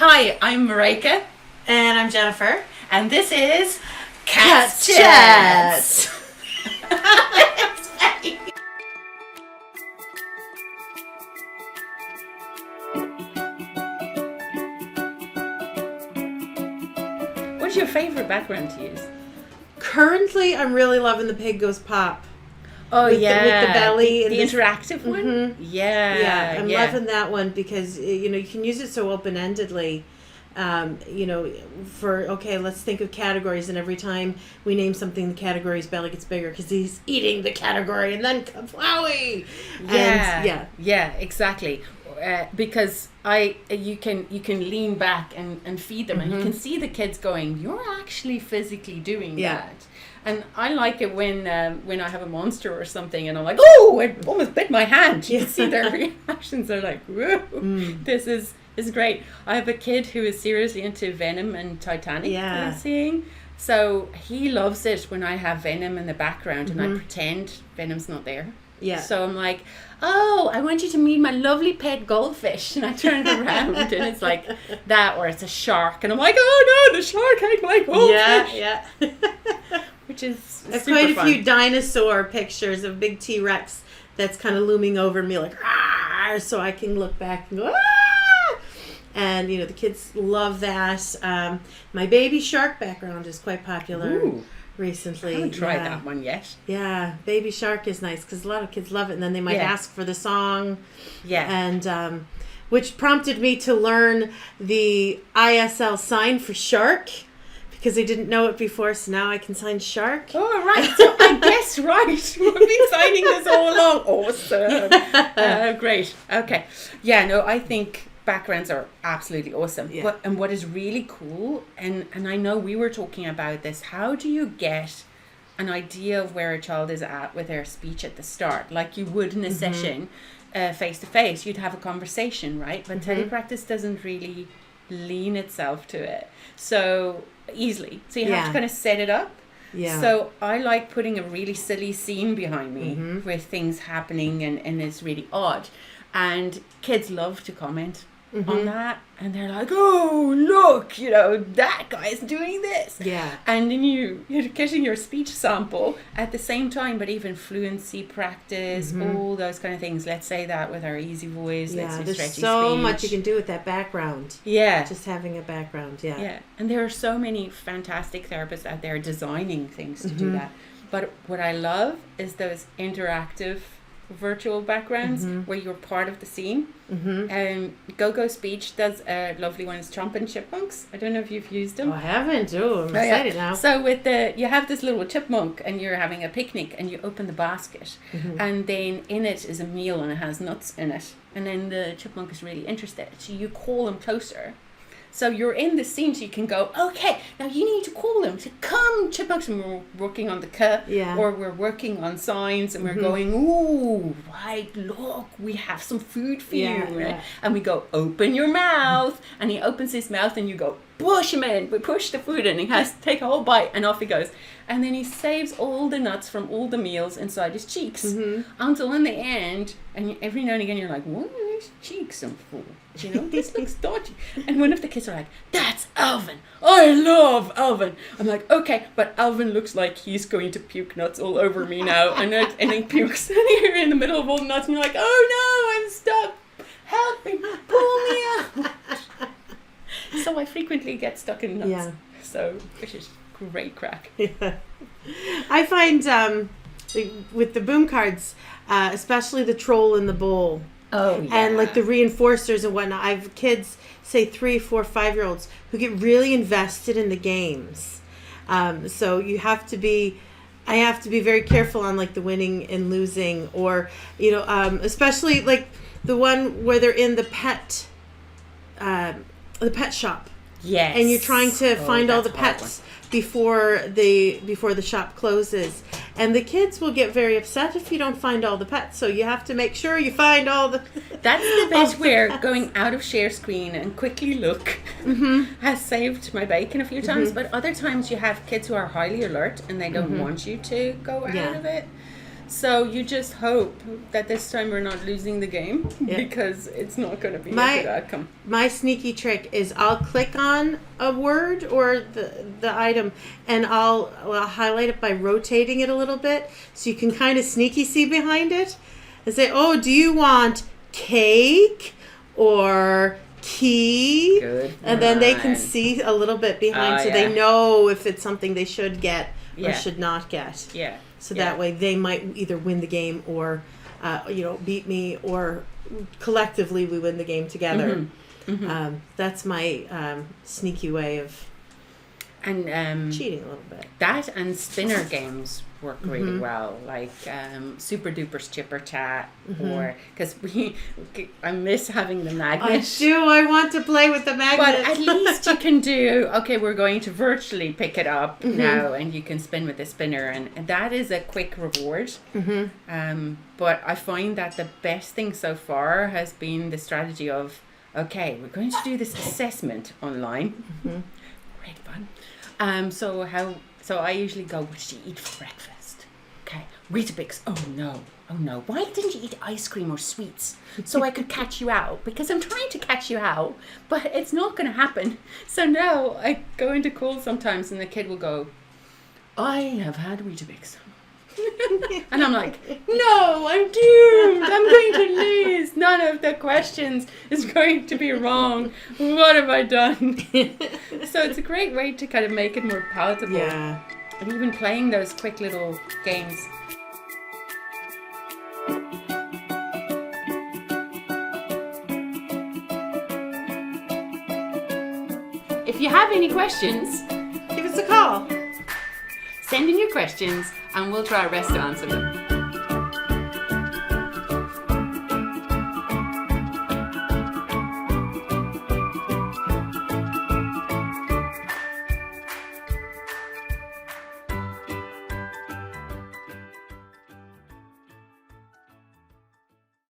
Hi, I'm Marijke. And I'm Jennifer. And this is Cat Chats. What's your favorite background to use? Currently, I'm really loving the Pig Goes Pop. Oh, with yeah. The, with the belly. The interactive one? Mm-hmm. Yeah. I'm loving that one because, you can use it so open-endedly. Let's think of categories, and every time we name something, the category's belly gets bigger because he's eating the category, and then kawowie! Yeah, exactly. Because you can lean back and feed them, and you can see the kids going, you're actually physically doing that. And I like it when I have a monster or something and I'm like, oh, it almost bit my hand. You can see their reactions. They're like, whoa, this is great. I have a kid who is seriously into Venom and Titanic that I'm seeing. So he loves it when I have Venom in the background and I pretend Venom's not there. Yeah. So I'm like, oh, I want you to meet my lovely pet goldfish. And I turn it around and it's like that, or it's a shark. And I'm like, oh no, the shark ate my goldfish. Yeah. Which is I've super quite a fun. few dinosaur pictures of big T-Rex that's kind of looming over me like, ah, so I can look back and go, ah! And, the kids love that. My baby shark background is quite popular recently. I haven't tried that one yet. Yeah, baby shark is nice because a lot of kids love it, and then they might ask for the song. Yeah. And which prompted me to learn the ISL sign for shark because I didn't know it before, so now I can sign shark. Oh, right. So I guess right. We've been signing this all along. Awesome. Great. Okay. Yeah, no, I think backgrounds are absolutely awesome. Yeah. And what is really cool, and I know we were talking about this, how do you get an idea of where a child is at with their speech at the start, like you would in a session face to face? You'd have a conversation, right? But telepractice doesn't really lean itself to it so easily, so you have to kind of set it up. So I like putting a really silly scene behind me with things happening and it's really odd, and kids love to comment on that, and they're like, oh look, that guy's doing this. And then you're getting your speech sample at the same time, but even fluency practice, all those kind of things. Let's say that with our easy voice. Let's do there's stretchy so speech. much you can do with that background. Just having a background. And there are so many fantastic therapists out there designing things to do that. But what I love is those interactive virtual backgrounds where you're part of the scene. Go Speech does a lovely one. It's Chomp and Chipmunks. I don't know if you've used them. Oh, I haven't. I'm excited now. So you have this little chipmunk and you're having a picnic and you open the basket and then in it is a meal and it has nuts in it, and then the chipmunk is really interested, so you call him closer. So you're in the scene, so you can go, okay, now you need to call them to come, chipmunks, and we're working on the cut, or we're working on signs, and we're going, ooh, right, look, we have some food for you. Right? And we go, open your mouth, and he opens his mouth, and you go, push him in. We push the food in, he has to take a whole bite, and off he goes. And then he saves all the nuts from all the meals inside his cheeks, until in the end, and every now and again you're like, what are his cheeks for? This looks dodgy. And one of the kids are like, that's Alvin. I love Alvin. I'm like, okay, but Alvin looks like he's going to puke nuts all over me now. And he pukes. And you're in the middle of all the nuts and you're like, oh no, I'm stuck. Help me. Pull me out. So I frequently get stuck in nuts. So, which is great crack. I find with the boom cards, especially the troll in the bowl. Oh, yeah. And like the reinforcers and whatnot. I have kids, say 3, 4, 5-year-olds, who get really invested in the games. So I have to be very careful on like the winning and losing, or, especially like the one where they're in the pet shop. Yes. And you're trying to find all the pets before the shop closes. And the kids will get very upset if you don't find all the pets. So you have to make sure you find all the... That's the bit where going out of share screen and quickly look has saved my bacon a few times. But other times you have kids who are highly alert and they don't want you to go out of it. So you just hope that this time we're not losing the game because it's not going to be a good outcome. My sneaky trick is I'll click on a word or the item and I'll highlight it by rotating it a little bit so you can kind of sneaky see behind it and say, oh, do you want cake or key? Good. And then they can see a little bit behind so they know if it's something they should get or should not get. Yeah. So that way they might either win the game or, beat me, or collectively we win the game together. That's my sneaky way of cheating a little bit. That and spinner games work really well, like Super Duper's Chipper Chat, or because I miss having the magnet. I want to play with the magnet. But at least you can do, okay, we're going to virtually pick it up now, and you can spin with the spinner, and that is a quick reward. But I find that the best thing so far has been the strategy of, okay, we're going to do this assessment online. Great fun. So I usually go, what did you eat for breakfast? Okay, Weetabix. Oh no. Why didn't you eat ice cream or sweets? So I could catch you out, because I'm trying to catch you out, but it's not going to happen. So now I go into calls sometimes and the kid will go, I have had Weetabix. And I'm like, no, I'm doomed. I'm going to lose. None of the questions is going to be wrong. What have I done? So it's a great way to kind of make it more palatable. Yeah. And even playing those quick little games. If you have any questions, give us a call. Send in your questions and we'll try our best to answer them.